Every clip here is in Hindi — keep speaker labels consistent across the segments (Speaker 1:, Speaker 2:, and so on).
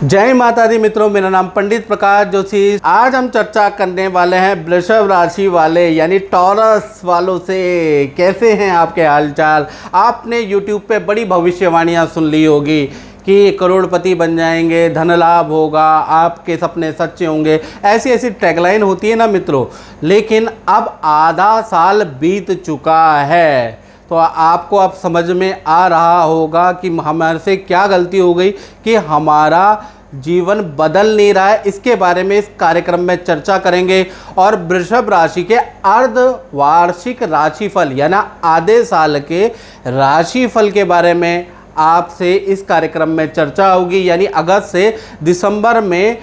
Speaker 1: जय माता दी मित्रों, मेरा नाम पंडित प्रकाश जोशी। आज हम चर्चा करने वाले हैं वृषभ राशि वाले यानी टॉरस वालों से। कैसे हैं आपके हालचाल? आपने YouTube पे बड़ी भविष्यवाणियां सुन ली होगी कि करोड़पति बन जाएंगे, धन लाभ होगा, आपके सपने सच्चे होंगे, ऐसी ऐसी टैगलाइन होती है ना मित्रों। लेकिन अब आधा साल बीत चुका है तो आपको अब समझ में आ रहा होगा कि हमारे से क्या गलती हो गई कि हमारा जीवन बदल नहीं रहा है। इसके बारे में इस कार्यक्रम में चर्चा करेंगे और वृषभ राशि के अर्धवार्षिक राशिफल यानी आधे साल के राशिफल के बारे में आपसे इस कार्यक्रम में चर्चा होगी। यानी अगस्त से दिसंबर में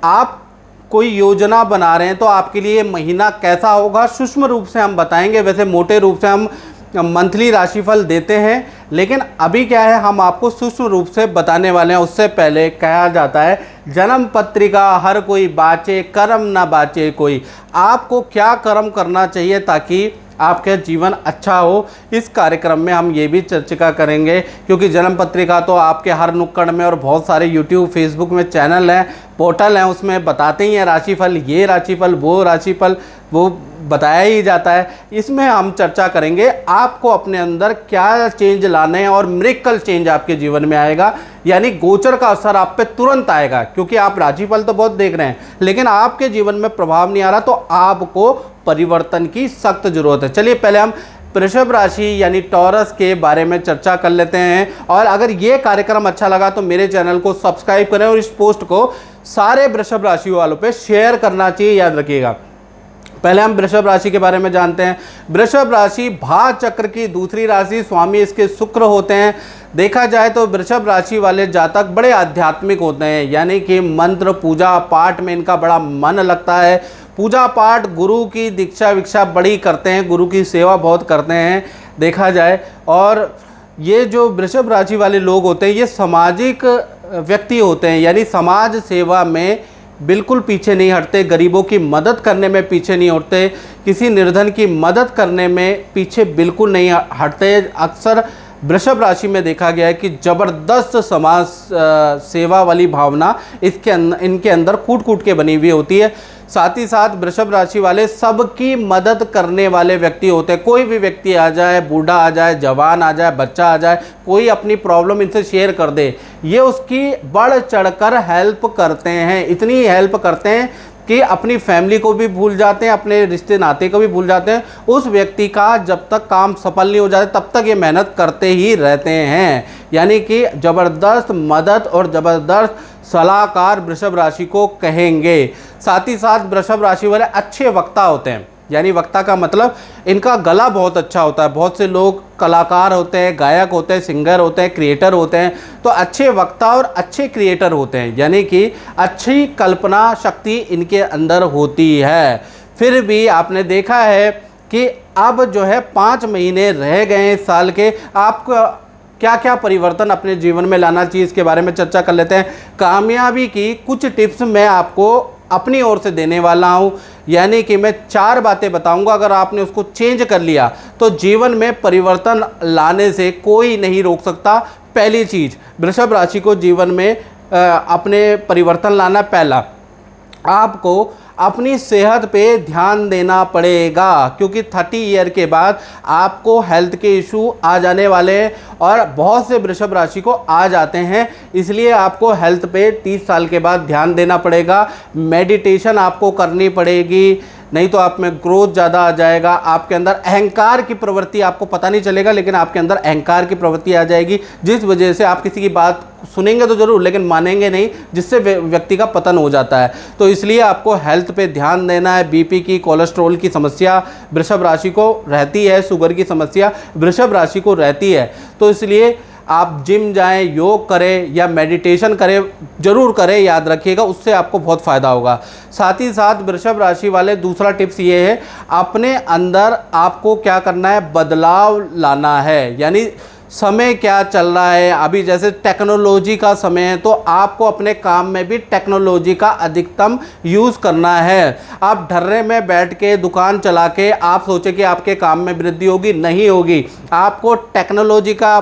Speaker 1: आप कोई योजना बना रहे हैं तो आपके लिए महीना कैसा होगा, सूक्ष्म रूप से हम बताएंगे। वैसे मोटे रूप से हम मंथली राशिफल देते हैं, लेकिन अभी क्या है, हम आपको सूक्ष्म रूप से बताने वाले हैं। उससे पहले कहा जाता है जन्म पत्रिका हर कोई बाँचे, कर्म ना बाँचे कोई। आपको क्या कर्म करना चाहिए ताकि आपका जीवन अच्छा हो, इस कार्यक्रम में हम ये भी चर्चा करेंगे। क्योंकि जन्म पत्रिका तो आपके हर नुक्कड़ में और बहुत सारे यूट्यूब फेसबुक में चैनल हैं, पोर्टल हैं, उसमें बताते ही हैं राशिफल, ये राशिफल, वो राशिफल, वो बताया ही जाता है। इसमें हम चर्चा करेंगे आपको अपने अंदर क्या चेंज लाने हैं और मिरेकल चेंज आपके जीवन में आएगा। यानी गोचर का असर आप पे तुरंत आएगा। क्योंकि आप राशिफल तो बहुत देख रहे हैं लेकिन आपके जीवन में प्रभाव नहीं आ रहा, तो आपको परिवर्तन की सख्त जरूरत है। चलिए पहले हम वृषभ राशि यानी टॉरस के बारे में चर्चा कर लेते हैं। और अगर ये कार्यक्रम अच्छा लगा तो मेरे चैनल को सब्सक्राइब करें और इस पोस्ट को सारे वृषभ राशि वालों पे शेयर करना चाहिए, याद रखिएगा। पहले हम वृषभ राशि के बारे में जानते हैं। वृषभ राशि भाग चक्र की दूसरी राशि, स्वामी इसके शुक्र होते हैं। देखा जाए तो वृषभ राशि वाले जातक बड़े आध्यात्मिक होते हैं, यानी कि मंत्र पूजा पाठ में इनका बड़ा मन लगता है। पूजा पाठ, गुरु की दीक्षा विक्षा बड़ी करते हैं, गुरु की सेवा बहुत करते हैं देखा जाए। और ये जो वृषभ राशि वाले लोग होते हैं ये सामाजिक व्यक्ति होते हैं, यानी समाज सेवा में बिल्कुल पीछे नहीं हटते, गरीबों की मदद करने में पीछे नहीं हटते, किसी निर्धन की मदद करने में पीछे बिल्कुल नहीं हटते। अक्सर वृषभ राशि में देखा गया है कि ज़बरदस्त समाज सेवा वाली भावना इनके अंदर कूट कूट के बनी हुई होती है। साथ ही साथ वृषभ राशि वाले सबकी मदद करने वाले व्यक्ति होते हैं। कोई भी व्यक्ति आ जाए, बूढ़ा आ जाए, जवान आ जाए, बच्चा आ जाए, कोई अपनी प्रॉब्लम इनसे शेयर कर दे, ये उसकी बढ़ चढ़कर हेल्प करते हैं। इतनी हेल्प करते हैं कि अपनी फैमिली को भी भूल जाते हैं, अपने रिश्ते नाते को भी भूल जाते हैं। उस व्यक्ति का जब तक काम सफल नहीं हो जाता तब तक ये मेहनत करते ही रहते हैं। यानी कि ज़बरदस्त मदद और ज़बरदस्त सलाहकार वृषभ राशि को कहेंगे। साथ ही साथ वृषभ राशि वाले अच्छे वक्ता होते हैं, यानी वक्ता का मतलब इनका गला बहुत अच्छा होता है। बहुत से लोग कलाकार होते हैं, गायक होते हैं, सिंगर होते हैं, क्रिएटर होते हैं, तो अच्छे वक्ता और अच्छे क्रिएटर होते हैं, यानी कि अच्छी कल्पना शक्ति इनके अंदर होती है। फिर भी आपने देखा है कि अब जो है 5 महीने रह गए इस साल के, आपको क्या क्या परिवर्तन अपने जीवन में लाना चाहिए इसके बारे में चर्चा कर लेते हैं। कामयाबी की कुछ टिप्स मैं आपको अपनी ओर से देने वाला हूं, यानी कि मैं 4 बातें बताऊंगा। अगर आपने उसको चेंज कर लिया तो जीवन में परिवर्तन लाने से कोई नहीं रोक सकता। पहली चीज़, वृषभ राशि को जीवन में अपने परिवर्तन लाना, पहला आपको अपनी सेहत पे ध्यान देना पड़ेगा। क्योंकि 30 ईयर के बाद आपको हेल्थ के इशू आ जाने वाले हैं और बहुत से वृषभ राशि को आ जाते हैं, इसलिए आपको हेल्थ पे 30 साल के बाद ध्यान देना पड़ेगा। मेडिटेशन आपको करनी पड़ेगी, नहीं तो आप में ग्रोथ ज़्यादा आ जाएगा। आपके अंदर अहंकार की प्रवृत्ति, आपको पता नहीं चलेगा लेकिन आपके अंदर अहंकार की प्रवृत्ति आ जाएगी, जिस वजह से आप किसी की बात सुनेंगे तो ज़रूर लेकिन मानेंगे नहीं, जिससे व्यक्ति का पतन हो जाता है। तो इसलिए आपको हेल्थ पे ध्यान देना है। बीपी की, कोलेस्ट्रॉल की समस्या वृषभ राशि को रहती है, शुगर की समस्या वृषभ राशि को रहती है, तो इसलिए आप जिम जाएं, योग करें या मेडिटेशन करें, जरूर करें, याद रखिएगा, उससे आपको बहुत फ़ायदा होगा। साथ ही साथ वृषभ राशि वाले दूसरा टिप्स ये है, अपने अंदर आपको क्या करना है, बदलाव लाना है। यानी समय क्या चल रहा है अभी, जैसे टेक्नोलॉजी का समय है, तो आपको अपने काम में भी टेक्नोलॉजी का अधिकतम यूज़ करना है। आप ढर्रे में बैठ के दुकान चला के आप सोचे कि आपके काम में वृद्धि होगी, नहीं होगी। आपको टेक्नोलॉजी का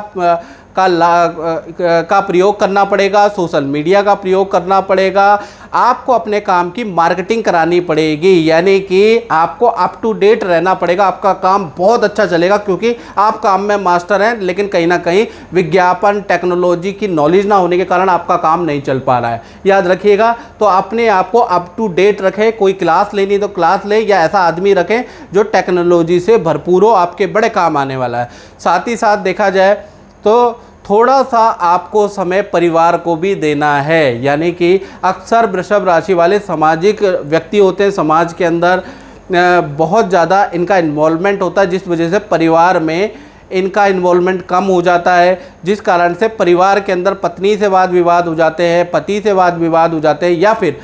Speaker 1: का प्रयोग करना पड़ेगा, सोशल मीडिया का प्रयोग करना पड़ेगा, आपको अपने काम की मार्केटिंग करानी पड़ेगी, यानी कि आपको अप टू डेट रहना पड़ेगा। आपका काम बहुत अच्छा चलेगा क्योंकि आप काम में मास्टर हैं, लेकिन कहीं ना कहीं विज्ञापन टेक्नोलॉजी की नॉलेज ना होने के कारण आपका काम नहीं चल पा रहा है। याद रखिएगा, तो अपने आप को अप टू डेट रखें। कोई क्लास लेनी तो क्लास ले, या ऐसा आदमी रखें जो टेक्नोलॉजी से भरपूर हो, आपके बड़े काम आने वाला है। साथ ही साथ देखा जाए तो थोड़ा सा आपको समय परिवार को भी देना है, यानी कि अक्सर वृषभ राशि वाले सामाजिक व्यक्ति होते हैं, समाज के अंदर बहुत ज़्यादा इनका इन्वॉल्वमेंट होता है, जिस वजह से परिवार में इनका इन्वॉल्वमेंट कम हो जाता है, जिस कारण से परिवार के अंदर पत्नी से वाद विवाद हो जाते हैं, पति से वाद विवाद हो जाते हैं, या फिर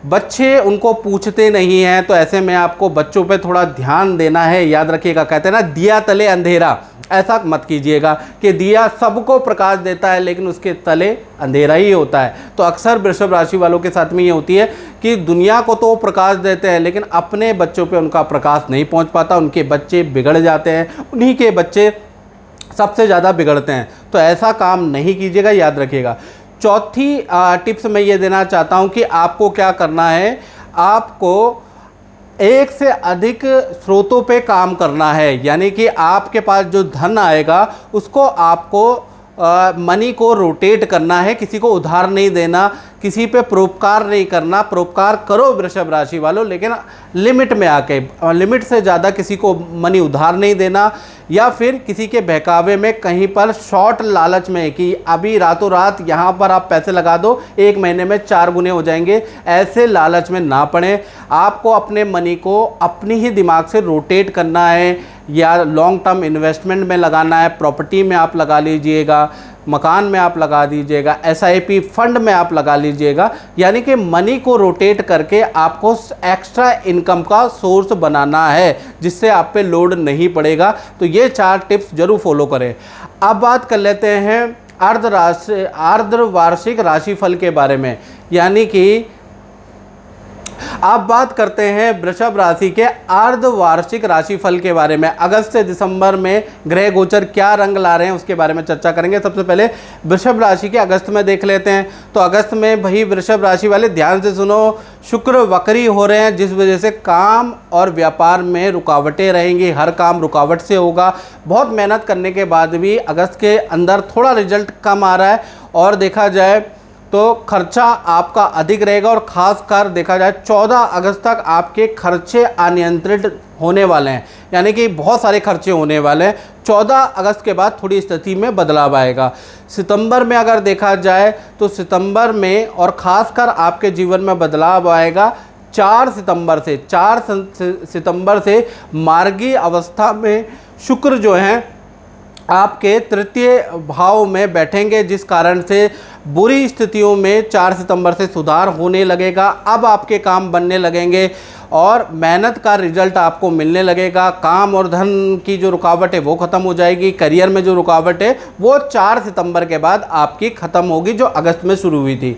Speaker 1: बच्चे उनको पूछते नहीं हैं। तो ऐसे में आपको बच्चों पे थोड़ा ध्यान देना है। याद रखिएगा, कहते हैं ना, दिया तले अंधेरा, ऐसा मत कीजिएगा कि दिया सबको प्रकाश देता है लेकिन उसके तले अंधेरा ही होता है। तो अक्सर वृषभ राशि वालों के साथ में ये होती है कि दुनिया को तो वो प्रकाश देते हैं लेकिन अपने बच्चों पे उनका प्रकाश नहीं पहुंच पाता, उनके बच्चे बिगड़ जाते हैं, उन्हीं के बच्चे सबसे ज़्यादा बिगड़ते हैं। तो ऐसा काम नहीं कीजिएगा, याद रखिएगा। चौथी टिप्स मैं ये देना चाहता हूँ कि आपको क्या करना है, आपको एक से अधिक स्रोतों पे काम करना है, यानी कि आपके पास जो धन आएगा उसको आपको मनी को रोटेट करना है, किसी को उधार नहीं देना, किसी पे परोपकार नहीं करना। परोपकार करो वृषभ राशि वालों, लेकिन लिमिट में आके, लिमिट से ज़्यादा किसी को मनी उधार नहीं देना, या फिर किसी के बहकावे में कहीं पर शॉर्ट लालच में कि अभी रातों रात यहाँ पर आप पैसे लगा दो, 1 महीने में 4 गुने हो जाएंगे, ऐसे लालच में ना पड़े। आपको अपने मनी को अपनी ही दिमाग से रोटेट करना है, या लॉन्ग टर्म इन्वेस्टमेंट में लगाना है, प्रॉपर्टी में आप लगा लीजिएगा, मकान में आप लगा दीजिएगा, SIP फंड में आप लगा लीजिएगा, यानी कि मनी को रोटेट करके आपको एक्स्ट्रा इनकम का सोर्स बनाना है जिससे आप पे लोड नहीं पड़ेगा। तो ये 4 टिप्स जरूर फॉलो करें। अब बात कर लेते हैं अर्धवार्षिक राशिफल के बारे में, यानी कि आप बात करते हैं वृषभ राशि के अर्धवार्षिक राशिफल के बारे में। अगस्त से दिसंबर में ग्रह गोचर क्या रंग ला रहे हैं उसके बारे में चर्चा करेंगे। सबसे पहले वृषभ राशि के अगस्त में देख लेते हैं। तो अगस्त में भाई वृषभ राशि वाले ध्यान से सुनो, शुक्र वक्री हो रहे हैं, जिस वजह से काम और व्यापार में रुकावटें रहेंगी, हर काम रुकावट से होगा। बहुत मेहनत करने के बाद भी अगस्त के अंदर थोड़ा रिजल्ट कम आ रहा है, और देखा जाए तो खर्चा आपका अधिक रहेगा, और ख़ासकर देखा जाए 14 अगस्त तक आपके खर्चे अनियंत्रित होने वाले हैं, यानी कि बहुत सारे खर्चे होने वाले हैं। 14 अगस्त के बाद थोड़ी स्थिति में बदलाव आएगा। सितंबर में अगर देखा जाए तो सितंबर में और ख़ासकर आपके जीवन में बदलाव आएगा 4 सितंबर से मार्गी अवस्था में शुक्र जो हैं आपके तृतीय भाव में बैठेंगे, जिस कारण से बुरी स्थितियों में 4 सितंबर से सुधार होने लगेगा। अब आपके काम बनने लगेंगे और मेहनत का रिजल्ट आपको मिलने लगेगा। काम और धन की जो रुकावट है वो ख़त्म हो जाएगी। करियर में जो रुकावट है वो 4 सितंबर के बाद आपकी ख़त्म होगी, जो अगस्त में शुरू हुई थी।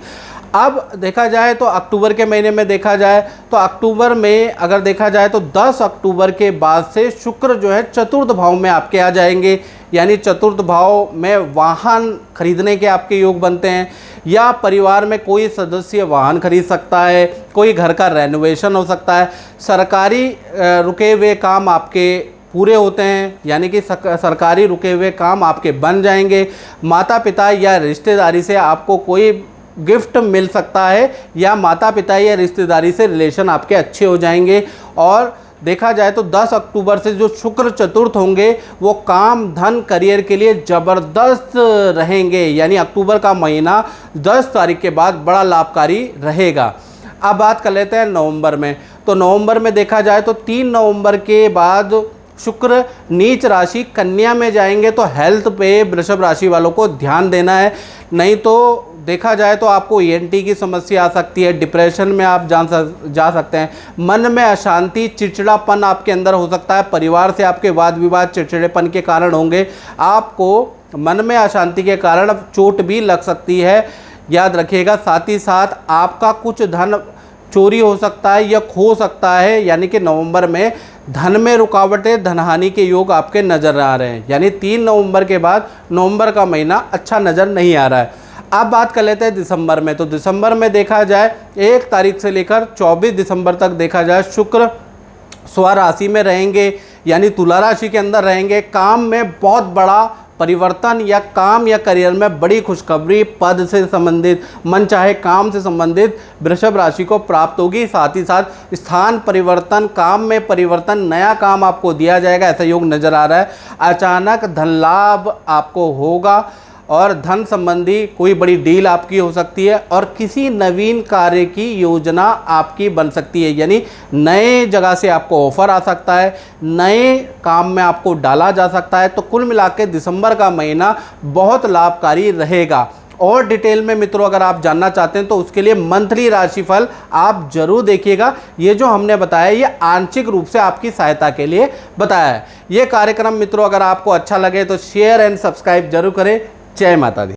Speaker 1: अब देखा जाए तो अक्टूबर के महीने में देखा जाए तो अक्टूबर में अगर देखा जाए तो 10 अक्टूबर के बाद से शुक्र जो है चतुर्थ भाव में आपके आ जाएंगे, यानी चतुर्थ भाव में वाहन खरीदने के आपके योग बनते हैं, या परिवार में कोई सदस्य वाहन खरीद सकता है, कोई घर का रेनोवेशन हो सकता है, सरकारी रुके हुए काम आपके पूरे होते हैं, यानी कि सरकारी रुके हुए काम आपके बन जाएंगे। माता पिता या रिश्तेदारी से आपको कोई गिफ्ट मिल सकता है, या माता पिता या रिश्तेदारी से रिलेशन आपके अच्छे हो जाएंगे। और देखा जाए तो 10 अक्टूबर से जो शुक्र चतुर्थ होंगे वो काम धन करियर के लिए ज़बरदस्त रहेंगे, यानी अक्टूबर का महीना 10 तारीख के बाद बड़ा लाभकारी रहेगा। अब बात कर लेते हैं नवंबर में। तो नवंबर में देखा जाए तो 3 नवंबर के बाद शुक्र नीच राशि कन्या में जाएंगे, तो हेल्थ पे वृषभ राशि वालों को ध्यान देना है, नहीं तो देखा जाए तो आपको ENT की समस्या आ सकती है, डिप्रेशन में आप जा सकते हैं, मन में अशांति चिड़चिड़ापन आपके अंदर हो सकता है, परिवार से आपके वाद विवाद चिड़चिड़ेपन के कारण होंगे, आपको मन में अशांति के कारण चोट भी लग सकती है, याद रखिएगा। साथ ही साथ आपका कुछ धन चोरी हो सकता है या खो सकता है, यानी कि नवंबर में धन में रुकावटें, धनहानि के योग आपके नज़र आ रहे हैं। यानी 3 नवंबर के बाद नवंबर का महीना अच्छा नज़र नहीं आ रहा है। अब बात कर लेते हैं दिसंबर में। तो दिसंबर में देखा जाए 1 तारीख से लेकर 24 दिसंबर तक देखा जाए शुक्र स्वराशि में रहेंगे, यानी तुला राशि के अंदर रहेंगे। काम में बहुत बड़ा परिवर्तन या काम या करियर में बड़ी खुशखबरी, पद से संबंधित, मन चाहे काम से संबंधित वृषभ राशि को प्राप्त होगी। साथ ही साथ स्थान परिवर्तन, काम में परिवर्तन, नया काम आपको दिया जाएगा, ऐसा योग नज़र आ रहा है। अचानक धन लाभ आपको होगा और धन संबंधी कोई बड़ी डील आपकी हो सकती है और किसी नवीन कार्य की योजना आपकी बन सकती है, यानी नए जगह से आपको ऑफर आ सकता है, नए काम में आपको डाला जा सकता है। तो कुल मिला के दिसंबर का महीना बहुत लाभकारी रहेगा। और डिटेल में मित्रों अगर आप जानना चाहते हैं तो उसके लिए मंथली राशिफल आप जरूर देखिएगा। ये जो हमने बताया ये आंशिक रूप से आपकी सहायता के लिए बताया है। ये कार्यक्रम मित्रों अगर आपको अच्छा लगे तो शेयर एंड सब्सक्राइब जरूर करें। जय माता दी।